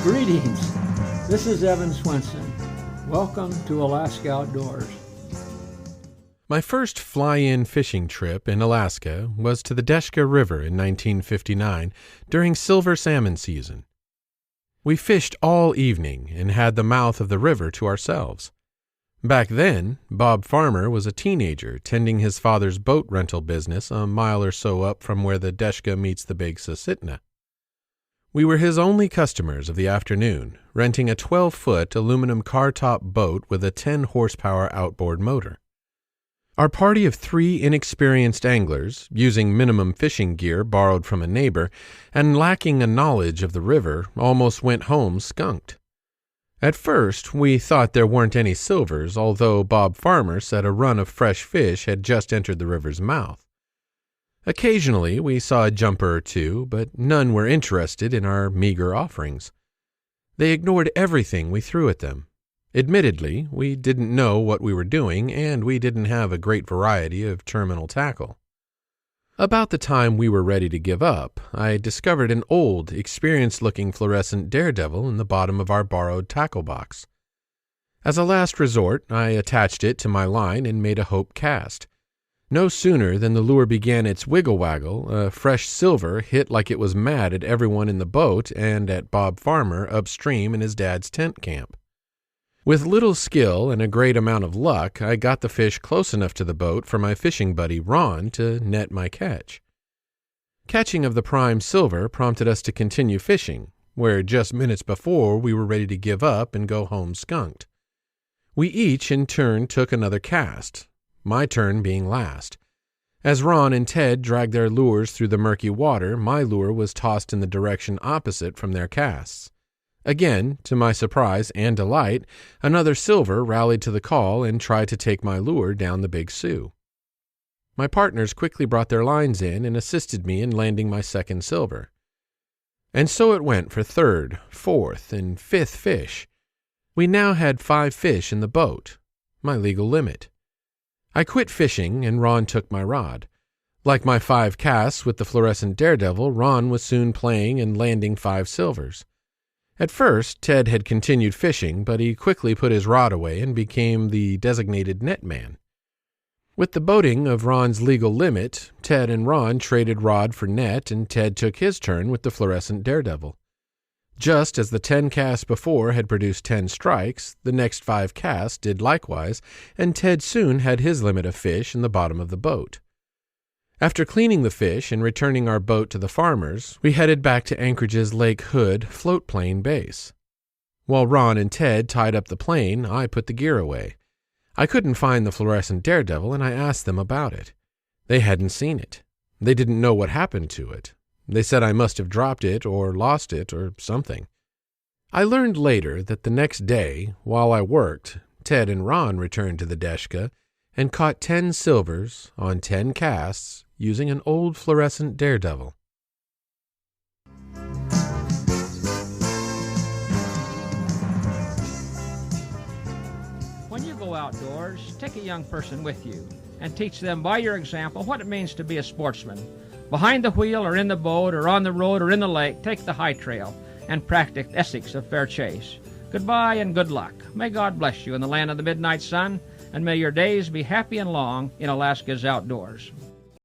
Greetings. This is Evan Swenson. Welcome to Alaska Outdoors. My first fly-in fishing trip in Alaska was to the Deshka River in 1959 during silver salmon season. We fished all evening and had the mouth of the river to ourselves. Back then, Bob Farmer was a teenager tending his father's boat rental business a mile or so up from where the Deshka meets the Big Susitna. We were his only customers of the afternoon, renting a 12-foot aluminum car-top boat with a 10-horsepower outboard motor. Our party of 3 inexperienced anglers, using minimum fishing gear borrowed from a neighbor, and lacking a knowledge of the river, almost went home skunked. At first, we thought there weren't any silvers, although Bob Farmer said a run of fresh fish had just entered the river's mouth. Occasionally, we saw a jumper or two, but none were interested in our meager offerings. They ignored everything we threw at them. Admittedly, we didn't know what we were doing, and we didn't have a great variety of terminal tackle. About the time we were ready to give up, I discovered an old, experienced-looking fluorescent Daredevil in the bottom of our borrowed tackle box. As a last resort, I attached it to my line and made a hope cast. No sooner than the lure began its wiggle-waggle, a fresh silver hit like it was mad at everyone in the boat and at Bob Farmer upstream in his dad's tent camp. With little skill and a great amount of luck, I got the fish close enough to the boat for my fishing buddy Ron to net my catch. Catching of the prime silver prompted us to continue fishing, where just minutes before we were ready to give up and go home skunked. We each in turn took another cast, my turn being last. As Ron and Ted dragged their lures through the murky water, my lure was tossed in the direction opposite from their casts. Again, to my surprise and delight, another silver rallied to the call and tried to take my lure down the Big Sioux. My partners quickly brought their lines in and assisted me in landing my second silver. And so it went for third, fourth, and fifth fish. We now had 5 fish in the boat, my legal limit. I quit fishing, and Ron took my rod. Like my 5 casts with the fluorescent Daredevil, Ron was soon playing and landing 5 silvers. At first, Ted had continued fishing, but he quickly put his rod away and became the designated net man. With the boating of Ron's legal limit, Ted and Ron traded rod for net, and Ted took his turn with the fluorescent Daredevil. Just as the 10 casts before had produced 10 strikes, the next 5 casts did likewise, and Ted soon had his limit of fish in the bottom of the boat. After cleaning the fish and returning our boat to the farmers, we headed back to Anchorage's Lake Hood float plane base. While Ron and Ted tied up the plane, I put the gear away. I couldn't find the fluorescent Daredevil, and I asked them about it. They hadn't seen it. They didn't know what happened to it. They said I must have dropped it or lost it or something. I learned later that the next day, while I worked, Ted and Ron returned to the Deshka and caught 10 silvers on 10 casts using an old fluorescent Daredevil. When you go outdoors, take a young person with you and teach them by your example what it means to be a sportsman. Behind the wheel or in the boat or on the road or in the lake, take the high trail and practice ethics of fair chase. Goodbye and good luck. May God bless you in the land of the midnight sun, and may your days be happy and long in Alaska's outdoors.